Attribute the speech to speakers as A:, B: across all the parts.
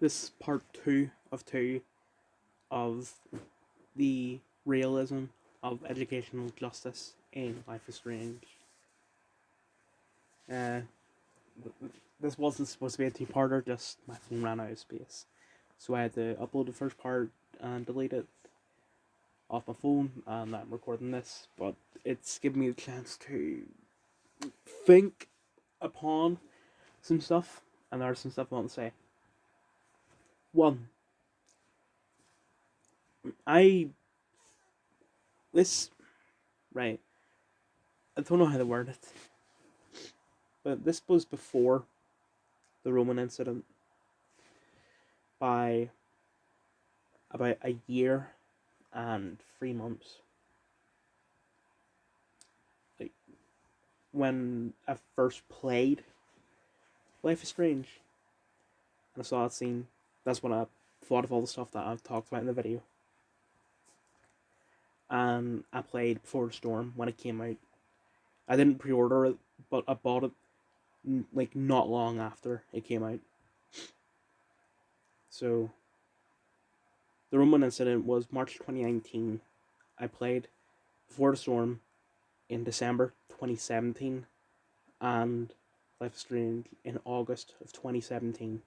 A: This is part two of the realism of educational justice in Life is Strange. Uh, this wasn't supposed to be a two-parter, just my phone ran out of space. So I had to upload the first part and delete it off my phone, and I'm recording this, but it's given me the chance to think upon some stuff, and there's some stuff I want to say. One, I this right. I don't know how to word it, but this was before the Roman incident by about a year and 3 months. Like when I first played Life is Strange and I saw that scene, that's when I thought of all the stuff that I've talked about in the video. And I played Before the Storm when it came out. I didn't pre-order it, but I bought it like not long after it came out. So the Roman incident was March 2019. I played Before the Storm in December 2017 and Life is Strange in August of 2017.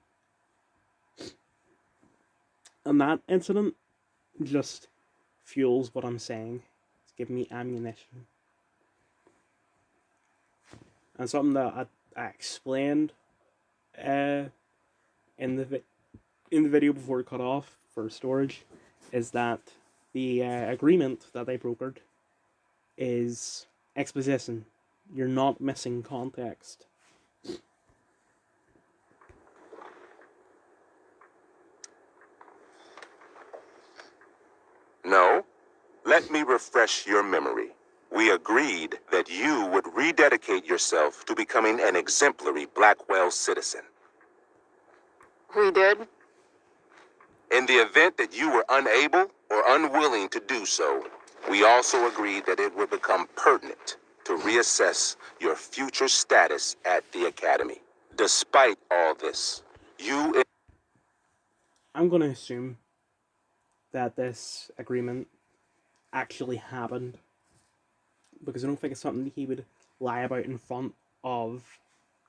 A: And that incident just fuels what I'm saying. It's giving me ammunition. And something that I explained in the video before it cut off for storage is that the agreement that they brokered is exposition. You're not missing context.
B: No. Let me refresh your memory. We agreed that you would rededicate yourself to becoming an exemplary Blackwell citizen.
C: We did?
B: In the event that you were unable or unwilling to do so, we also agreed that it would become pertinent to reassess your future status at the Academy. Despite all this,
A: I'm going to assume that this agreement actually happened, because I don't think it's something he would lie about in front of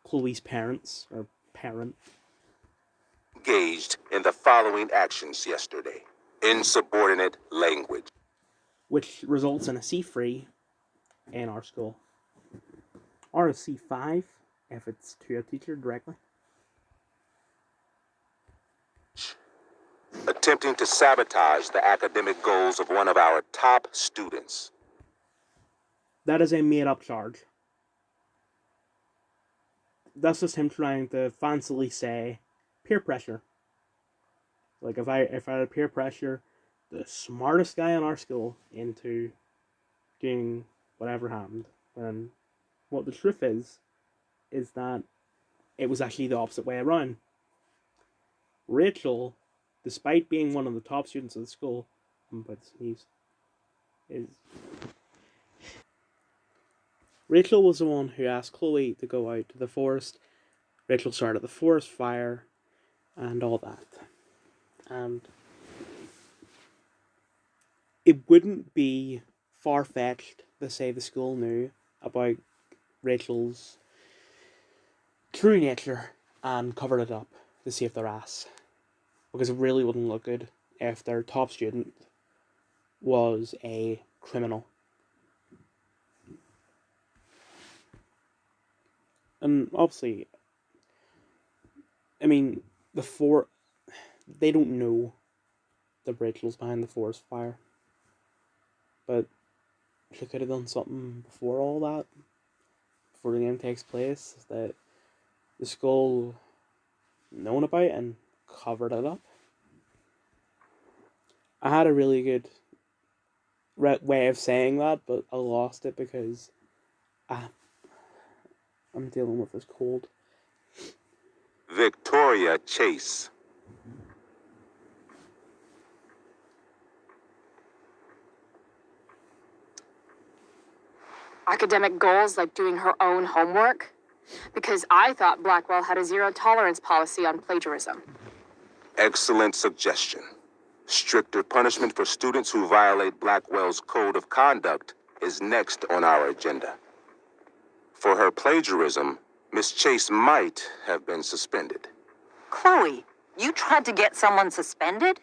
A: Chloe's parents or parent.
B: engaged in the following actions yesterday. Insubordinate language.
A: Which results in a C3 in our school. Or a C5 if it's to a teacher directly.
B: Attempting to sabotage the academic goals of one of our top students.
A: That is a made-up charge. That's just him trying to fancily say peer pressure. Like if I had peer pressure the smartest guy in our school into doing whatever happened, when what the truth is that it was actually the opposite way around. Rachel, despite being one of the top students of the school, I'm about to sneeze, Rachel was the one who asked Chloe to go out to the forest. Rachel started the forest fire and all that. And it wouldn't be far-fetched to say the school knew about Rachel's true nature and covered it up to save their ass. Because it really wouldn't look good if their top student was a criminal. And obviously, I mean, they don't know that Rachel's behind the forest fire. But she could have done something before all that, before the game takes place, that the school known about and covered it up. I had a really good way of saying that, but I lost it because I'm dealing with this cold.
B: Victoria Chase.
C: Academic goals like doing her own homework? Because I thought Blackwell had a zero tolerance policy on plagiarism.
B: Excellent suggestion. Stricter punishment for students who violate Blackwell's code of conduct is next on our agenda. For her plagiarism, Miss Chase might have been suspended.
D: Chloe, you tried to get someone suspended?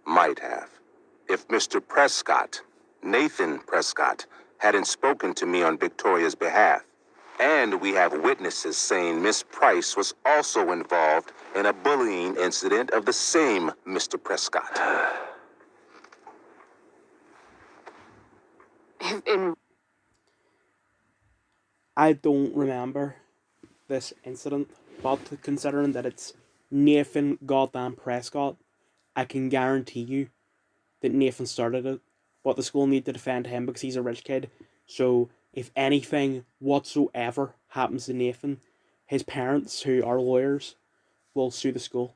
B: Might have. If Mr. Prescott, Nathan Prescott, hadn't spoken to me on Victoria's behalf. And we have witnesses saying Miss Price was also involved in a bullying incident of the same Mr. Prescott.
A: I don't remember this incident, but considering that it's Nathan goddamn Prescott, I can guarantee you that Nathan started it, but the school need to defend him because he's a rich kid. So if anything whatsoever happens to Nathan, his parents, who are lawyers, will sue the school.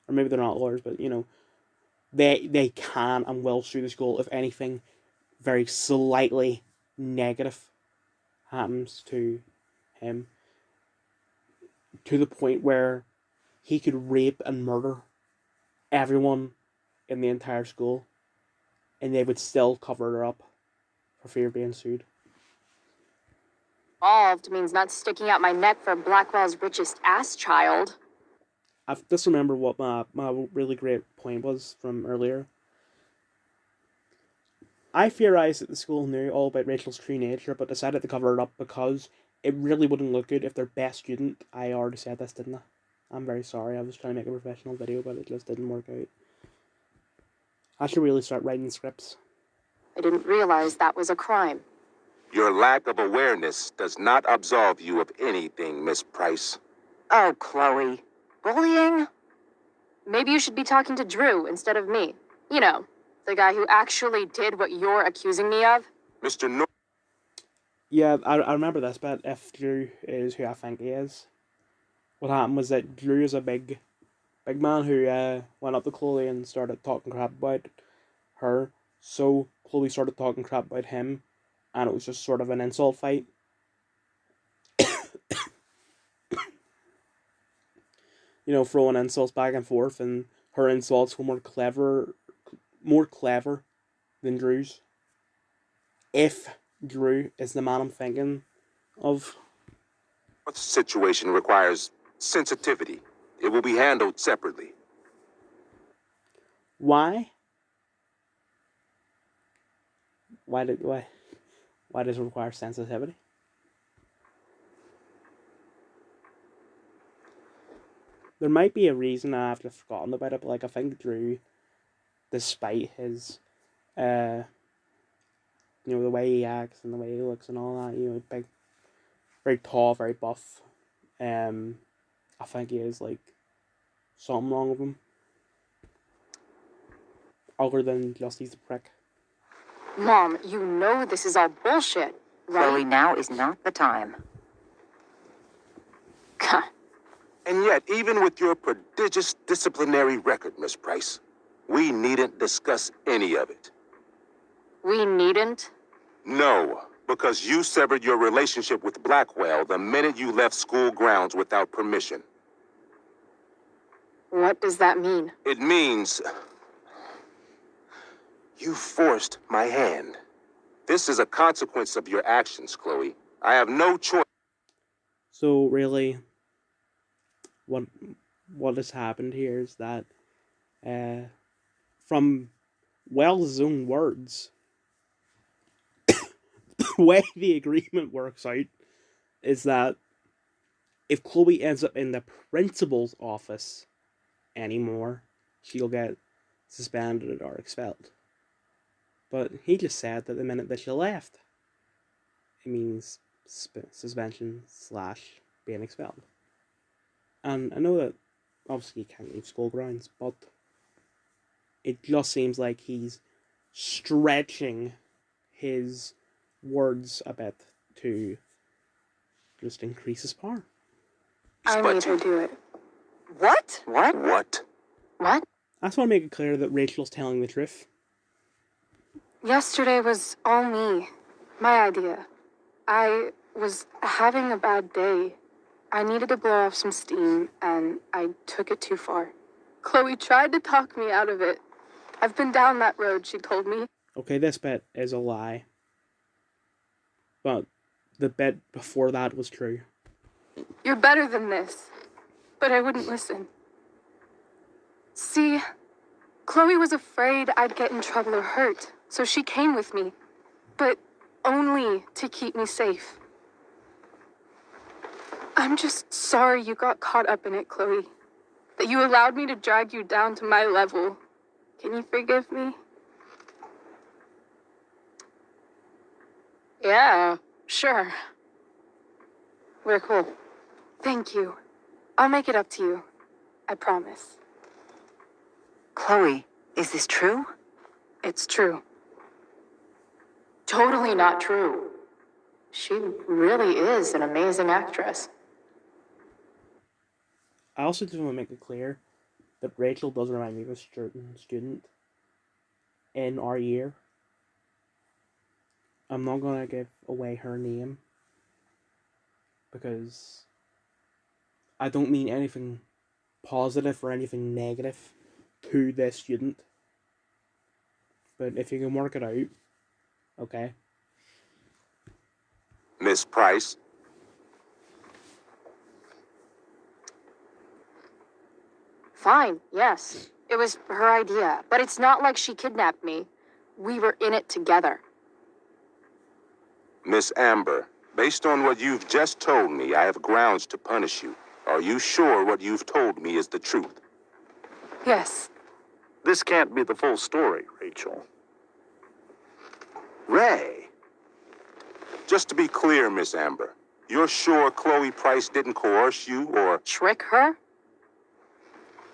A: Or maybe they're not lawyers, but you know, they can and will sue the school if anything very slightly negative happens to him, to the point where he could rape and murder everyone in the entire school, and they would still cover it up for fear of being sued.
C: Involved means not sticking out my neck for Blackwell's richest ass child.
A: I just remember what my really great point was from earlier. I theorized that the school knew all about Rachel's true nature, but decided to cover it up because it really wouldn't look good if their best student... I already said this, didn't I? I'm very sorry, I was trying to make a professional video, but it just didn't work out. I should really start writing scripts.
C: I didn't realize that was a crime.
B: Your lack of awareness does not absolve you of anything, Miss Price.
D: Oh, Chloe. Bullying?
C: Maybe you should be talking to Drew instead of me. You know, the guy who actually did what you're accusing me of.
B: Mr. North.
A: Yeah, I remember this bit. If Drew is who I think he is, what happened was that Drew is a big man who went up to Chloe and started talking crap about her. So Chloe started talking crap about him, and it was just sort of an insult fight. You know, throwing insults back and forth, and her insults were more clever than Drew's. If Drew is the man I'm thinking of.
B: The situation requires sensitivity. It will be handled separately.
A: Why? Why does it require sensitivity? There might be a reason I've just forgotten about it, but like I think Drew, despite his you know, the way he acts and the way he looks and all that, you know, big, very tall, very buff. I think he is like something wrong with him. Other than just he's a prick.
C: Mom, you know this is all bullshit, right?
D: Chloe, now is not the time.
B: And yet, even with your prodigious disciplinary record, Miss Price, we needn't discuss any of it.
C: We needn't?
B: No, because you severed your relationship with Blackwell the minute you left school grounds without permission.
C: What does that mean?
B: It means you forced my hand. This is a consequence of your actions, Chloe. I have no choice.
A: So really, what has happened here is that, from Wells' own words, the way the agreement works out is that if Chloe ends up in the principal's office anymore, she'll get suspended or expelled. But he just said that the minute that she left, it means suspension / being expelled. And I know that obviously you can't leave school grounds, but it just seems like he's stretching his words a bit to just increase his power.
C: I made her do it.
D: What?
B: What?
C: What?
A: I just want to make it clear that Rachel's telling the truth.
C: Yesterday was all me. My idea. I was having a bad day. I needed to blow off some steam, and I took it too far. Chloe tried to talk me out of it. I've been down that road, she told me.
A: Okay, this bit is a lie. But the bit before that was true.
C: You're better than this. But I wouldn't listen. See, Chloe was afraid I'd get in trouble or hurt, so she came with me. But only to keep me safe. I'm just sorry you got caught up in it, Chloe. That you allowed me to drag you down to my level. Can you forgive me? Yeah, sure. We're cool. Thank you. I'll make it up to you. I promise.
D: Chloe, is this true?
C: It's true. Totally not true. She really is an amazing actress.
A: I also just want to make it clear that Rachel does remind me of a certain student in our year. I'm not going to give away her name because I don't mean anything positive or anything negative to this student. But if you can work it out, okay.
B: Miss Price,
C: Fine, yes. It was her idea, but it's not like she kidnapped me. We were in it together.
B: Miss Amber, based on what you've just told me, I have grounds to punish you. Are you sure what you've told me is the truth?
C: Yes.
E: This can't be the full story, Rachel.
B: Ray. Just to be clear, Miss Amber, you're sure Chloe Price didn't coerce you or...
C: Trick her?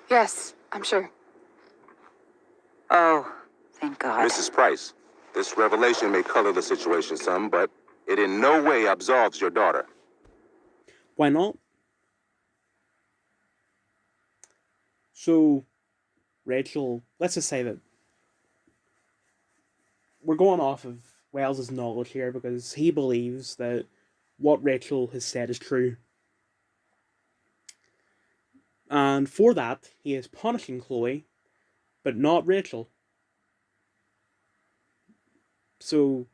C: Yes, I'm sure.
D: Oh, thank God.
B: Mrs. Price, this revelation may color the situation some, but it in no way absolves your daughter.
A: Why not? So, Rachel, let's just say that we're going off of Wells's knowledge here because he believes that what Rachel has said is true. And for that, he is punishing Chloe, but not Rachel. So,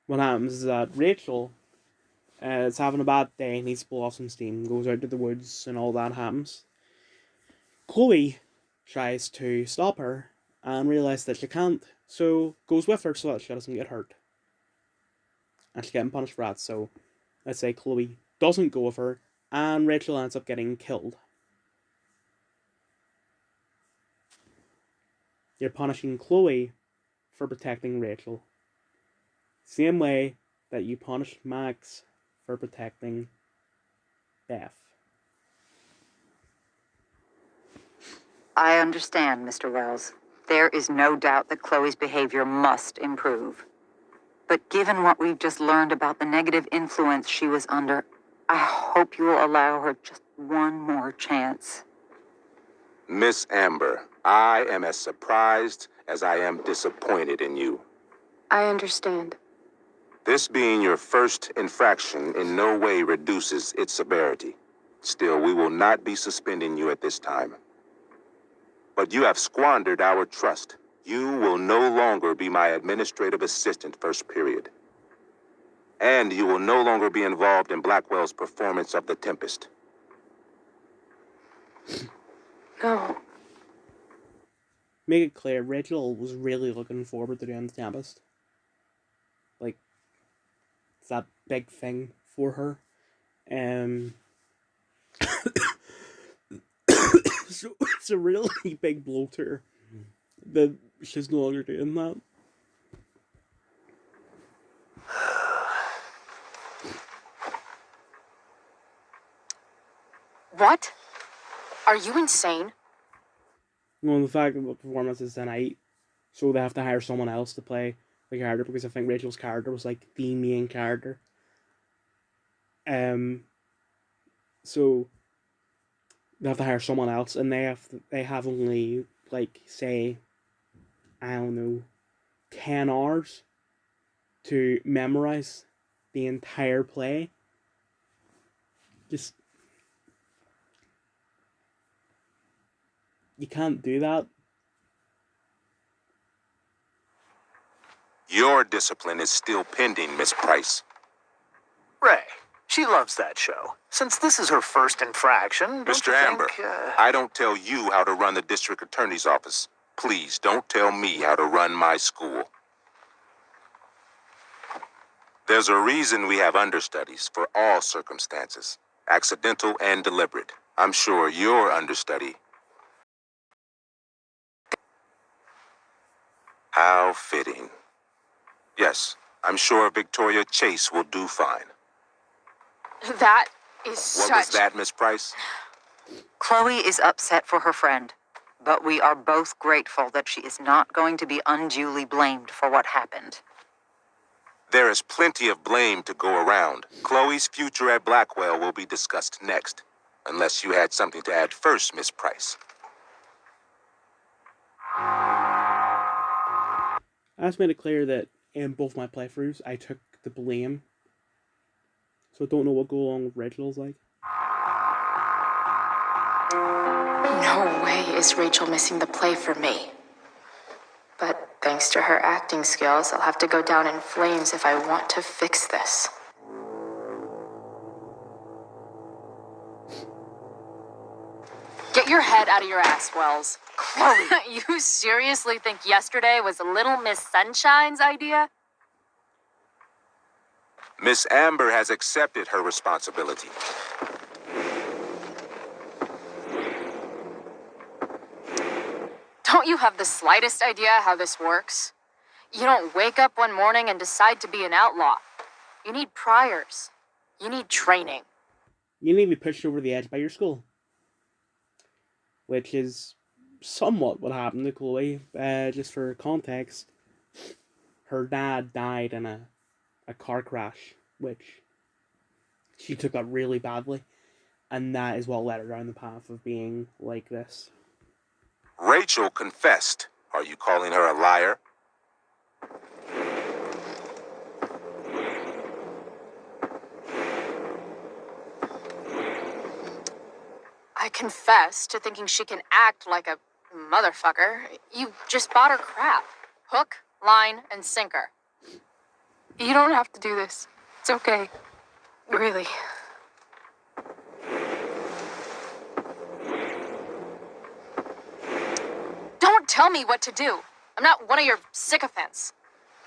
A: what happens is that Rachel is having a bad day, needs to blow off some steam, goes out to the woods, and all that happens. Chloe tries to stop her and realizes that she can't, so goes with her so that she doesn't get hurt. And she's getting punished for that, so let's say Chloe doesn't go with her, and Rachel ends up getting killed. You're punishing Chloe for protecting Rachel. Same way that you punished Max for protecting Beth.
D: I understand, Mr. Wells. There is no doubt that Chloe's behavior must improve. But given what we've just learned about the negative influence she was under, I hope you will allow her just one more chance.
B: Miss Amber, I am as surprised as I am disappointed in you.
C: I understand.
B: This being your first infraction in no way reduces its severity. Still, we will not be suspending you at this time. But you have squandered our trust. You will no longer be my administrative assistant first period. And you will no longer be involved in Blackwell's performance of The Tempest.
C: No.
A: Make it clear, Rachel was really looking forward to doing The Tempest. Like, it's that big thing for her. So it's a really big blow to her that she's no longer doing that.
C: What? Are you insane?
A: Well, the fact that the performance is tonight, so they have to hire someone else to play the character because I think Rachel's character was like the main character. So they have to hire someone else, and they have only like say, I don't know, 10 hours to memorize the entire play. Just You can't do that.
B: Your discipline is still pending, Miss Price.
E: Ray, she loves that show. Since this is her first infraction, don't
B: Mr.
E: you
B: Amber,
E: think,
B: I don't tell you how to run the district attorney's office. Please don't tell me how to run my school. There's a reason we have understudies for all circumstances, accidental and deliberate. I'm sure your understudy. How fitting. Yes, I'm sure Victoria Chase will do fine.
C: That is
B: What
C: such...
B: was that, Miss Price?
D: Chloe is upset for her friend, but we are both grateful that she is not going to be unduly blamed for what happened.
B: There is plenty of blame to go around. Chloe's future at Blackwell will be discussed next. Unless you had something to add first, Miss Price.
A: I just made it clear that in both my playthroughs, I took the blame. So I don't know what go along with Reginald's like.
C: No way is Rachel missing the play for me. But thanks to her acting skills, I'll have to go down in flames if I want to fix this. Get your head out of your ass, Wells.
D: Chloe!
C: You seriously think yesterday was Little Miss Sunshine's idea?
B: Miss Amber has accepted her responsibility.
C: Don't you have the slightest idea how this works? You don't wake up one morning and decide to be an outlaw. You need priors. You need training.
A: You need to be pushed over the edge by your school. Which is somewhat what happened to Chloe. Just for context, her dad died in a car crash, which she took up really badly. And that is what led her down the path of being like this.
B: Rachel confessed. Are you calling her a liar?
C: I confess to thinking she can act like a motherfucker. You just bought her crap. Hook, line, and sinker. You don't have to do this. It's okay. Really. Don't tell me what to do. I'm not one of your sycophants.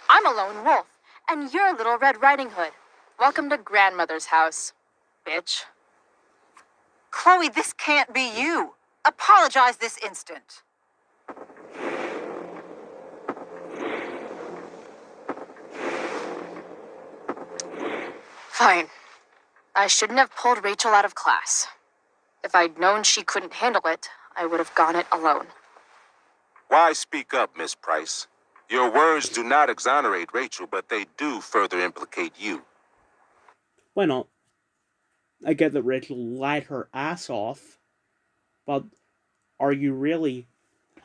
C: I'm a lone wolf, and you're Little Red Riding Hood. Welcome to grandmother's house, bitch.
D: Chloe, this can't be you. Apologize this instant.
C: Fine. I shouldn't have pulled Rachel out of class. If I'd known she couldn't handle it, I would have gone it alone.
B: Why speak up, Miss Price? Your words do not exonerate Rachel, but they do further implicate you.
A: Why not? I get that Rachel lied her ass off, but are you really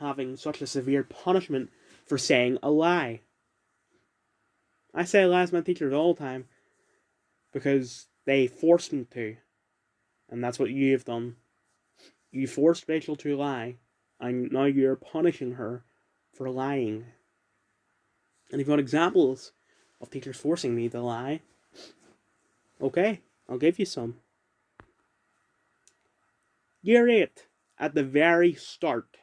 A: having such a severe punishment for saying a lie? I say lies to my teachers all the time because they forced me to, and that's what you have done. You forced Rachel to lie, and now you're punishing her for lying. And if you want examples of teachers forcing me to lie, okay, I'll give you some. Year 8, at the very start,